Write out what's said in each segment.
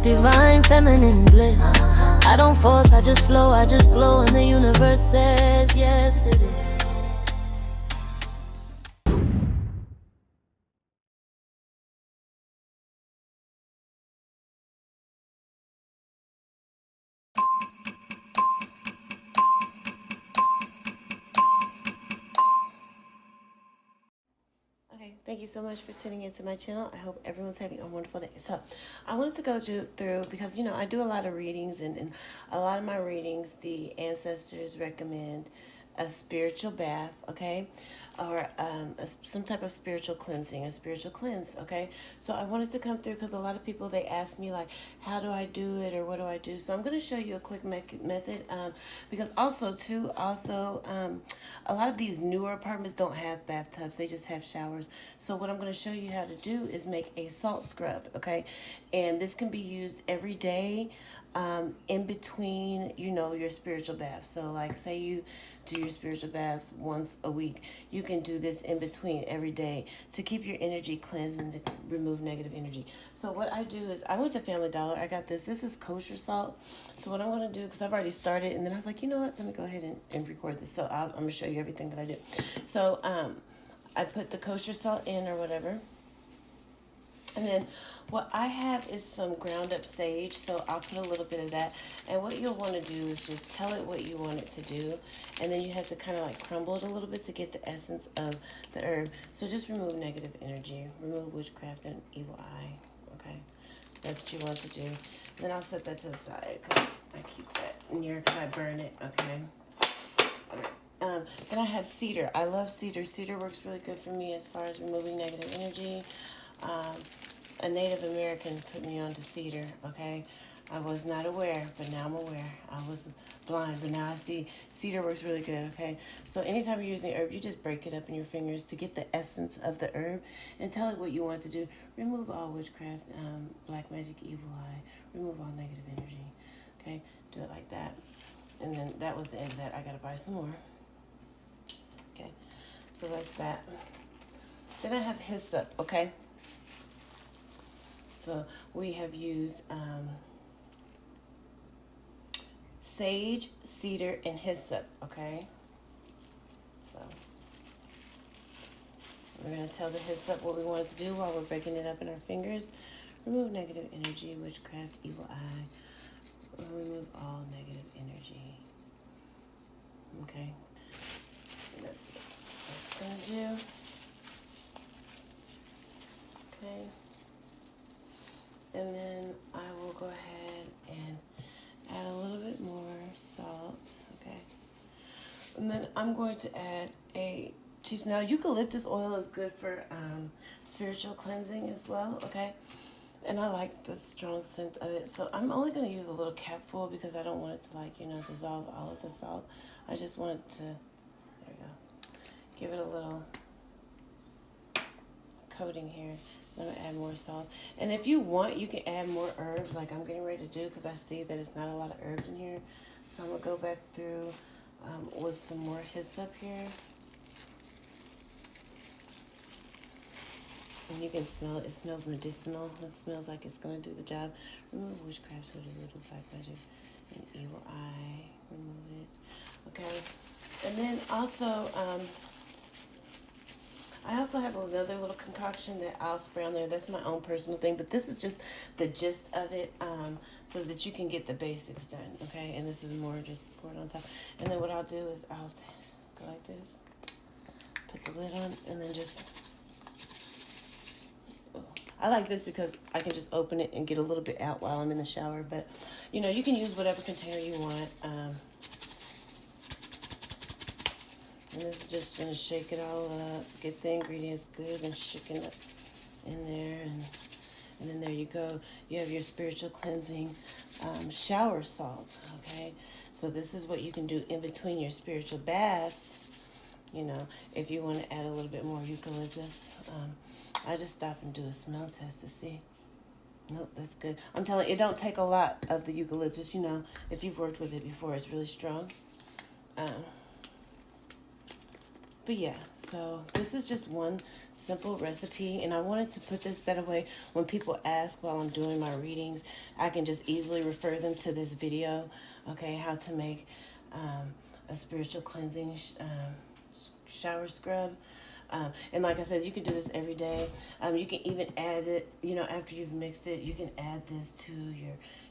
Divine feminine bliss. I don't force, I just flow, I just glow, and the universe says yes to this. Okay, thank you so much for tuning into my channel. I hope everyone's having a wonderful day. So, I wanted to go through because I do a lot of readings, and a lot of my readings, the ancestors recommend a spiritual bath, okay, or some type of spiritual cleansing, a spiritual cleanse, okay. So I wanted to come through because a lot of people, they ask me like, how do I do it, or what do I do? So I'm going to show you a quick method, because a lot of these newer apartments don't have bathtubs, they just have showers. So what I'm going to show you how to do is make a salt scrub, okay, and this can be used every day, in between, your spiritual bath. So like, say you do your spiritual baths once a week, you can do this in between every day to keep your energy cleansed and to remove negative energy. So what I do is, I went to Family Dollar, I got this is kosher salt. So what I'm going to do, because I've already started, and then I was like, you know what, let me go ahead and record this. So I'm going to show you everything that I do. So I put the kosher salt in or whatever, and then what I have is some ground up sage, so I'll put a little bit of that. And what you'll want to do is just tell it what you want it to do. And then you have to kind of like crumble it a little bit to get the essence of the herb. So just remove negative energy, remove witchcraft and evil eye, okay? That's what you want to do. Then I'll set that to the side because I keep that near because I burn it, okay? Then I have cedar. I love cedar. Cedar works really good for me as far as removing negative energy. A Native American put me onto cedar, okay? I was not aware, but now I'm aware. I was blind, but now I see cedar works really good, okay? So anytime you're using herb, you just break it up in your fingers to get the essence of the herb and tell it what you want to do. Remove all witchcraft, black magic, evil eye. Remove all negative energy, okay? Do it like that. And then that was the end of that. I gotta buy some more. Okay, so that's that. Then I have hyssop, okay? So we have used sage, cedar, and hyssop, okay? So we're going to tell the hyssop what we want it to do while we're breaking it up in our fingers. Remove negative energy, witchcraft, evil eye. Remove all negative energy. Okay? And that's what that's going to do. Okay? And then I will go ahead and add a little bit more salt, okay? And then I'm going to add a teaspoon. Now, eucalyptus oil is good for spiritual cleansing as well, okay? And I like the strong scent of it. So I'm only going to use a little capful because I don't want it to, like, dissolve all of the salt. I just want it to, there we go, give it a little coating here. I'm going to add more salt. And if you want, you can add more herbs like I'm getting ready to do because I see that it's not a lot of herbs in here. So I'm going to go back through with some more hyssop here. And you can smell it. It smells medicinal. It smells like it's going to do the job. Remove witchcraft, so a little black magic, and evil eye. Remove it. Okay. And then also, I also have another little concoction that I'll spray on there. That's my own personal thing, but this is just the gist of it, so that you can get the basics done, okay? And this is more just pour it on top. And then what I'll do is I'll go like this, put the lid on, and then just, I like this because I can just open it and get a little bit out while I'm in the shower, but, you can use whatever container you want. And this is just going to shake it all up, get the ingredients good and shaken up in there. And then there you go. You have your spiritual cleansing shower salt, okay? So this is what you can do in between your spiritual baths, if you want to add a little bit more eucalyptus. I just stop and do a smell test to see. Nope, that's good. I'm telling you, it don't take a lot of the eucalyptus, if you've worked with it before. It's really strong. But yeah, so this is just one simple recipe, and I wanted to put this that way when people ask while I'm doing my readings, I can just easily refer them to this video, okay, how to make a spiritual cleansing shower scrub. And like I said, you can do this every day. You can even add it, you know, after you've mixed it, you can add this to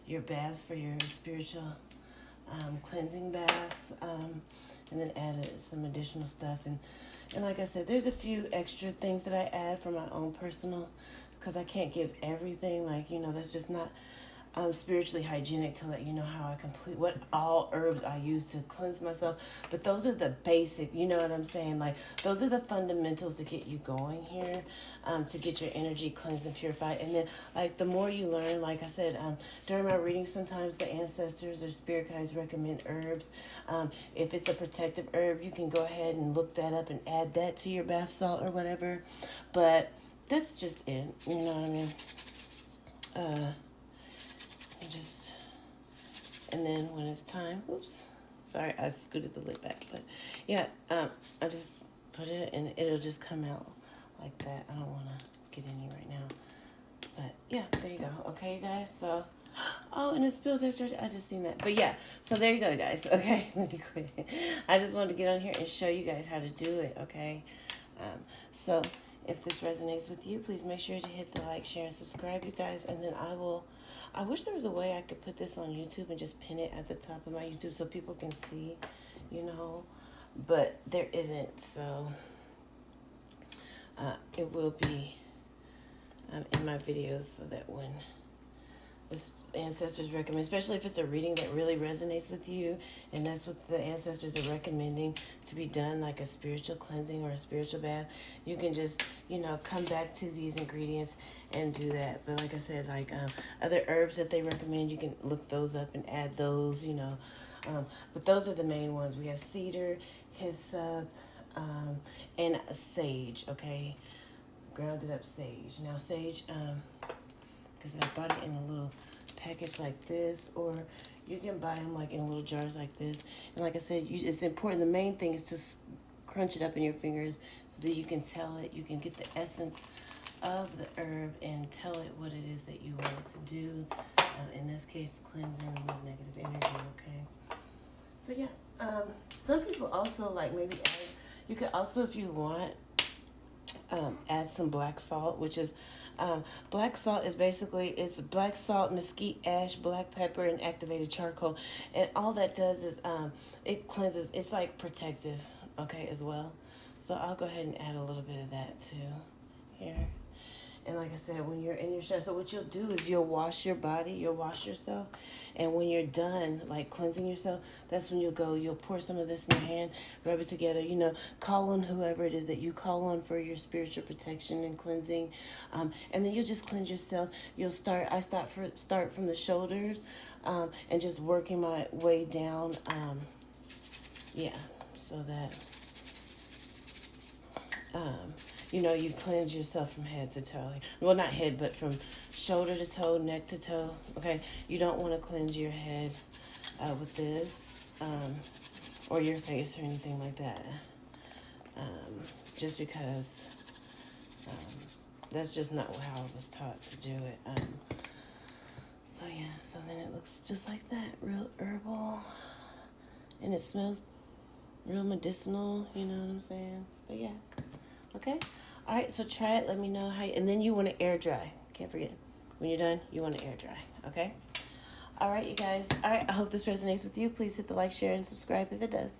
your baths for your spiritual cleansing baths, and then add some additional stuff. And like I said, there's a few extra things that I add for my own personal, because I can't give everything. Like, you know, that's just not spiritually hygienic to let you know how I complete what all herbs I use to cleanse myself. But those are the basic, you know what I'm saying? Like, those are the fundamentals to get you going here, to get your energy cleansed and purified. And then, like, the more you learn, like I said, during my readings, sometimes the ancestors or spirit guides recommend herbs. If it's a protective herb, you can go ahead and look that up and add that to your bath salt or whatever. But that's just it, you know what I mean? Just, and then when it's time, oops, sorry, I scooted the lid back, but yeah, I just put it and it'll just come out like that. I don't want to get any right now, but yeah, there you go. Okay, you guys, so, oh, and it spilled after, I just seen that, but yeah, so there you go, guys. Okay, let me quit. I just wanted to get on here and show you guys how to do it, okay? So if this resonates with you, please make sure to hit the like, share, and subscribe, you guys, and then I wish there was a way I could put this on YouTube and just pin it at the top of my YouTube so people can see, you know, but there isn't, so it will be in my videos, so that when the ancestors recommend, especially if it's a reading that really resonates with you, and that's what the ancestors are recommending to be done, like a spiritual cleansing or a spiritual bath, you can just, you know, come back to these ingredients and do that. But like I said, like other herbs that they recommend, you can look those up and add those, you know. But those are the main ones. We have cedar, hyssop, and sage, okay? Grounded up sage. Now sage, because I bought it in a little package like this, or you can buy them like in little jars like this. And like I said, it's important. The main thing is to crunch it up in your fingers so that you can tell it. You can get the essence of the herb and tell it what it is that you want it to do. In this case, cleansing, remove negative energy. Okay. So yeah, some people also like maybe add. You could also, if you want, add some black salt, which is black salt is basically, it's black salt, mesquite ash, black pepper, and activated charcoal, and all that does is it cleanses. It's like protective, okay, as well. So I'll go ahead and add a little bit of that too here. And like I said, when you're in your shower, so what you'll do is you'll wash your body, you'll wash yourself, and when you're done, like cleansing yourself, that's when you'll pour some of this in your hand, rub it together, you know, call on whoever it is that you call on for your spiritual protection and cleansing, and then you'll just cleanse yourself. I start from the shoulders, and just working my way down, yeah, so that, you know, you cleanse yourself from head to toe. Well, not head, but from shoulder to toe, neck to toe. Okay, you don't want to cleanse your head with this, or your face or anything like that. Just because that's just not how I was taught to do it. So yeah, so then it looks just like that, real herbal, and it smells real medicinal. You know what I'm saying? But yeah, okay. All right, so try it. Let me know how and then you want to air dry. Can't forget. When you're done, you want to air dry, okay? All right, you guys. All right, I hope this resonates with you. Please hit the like, share, and subscribe if it does.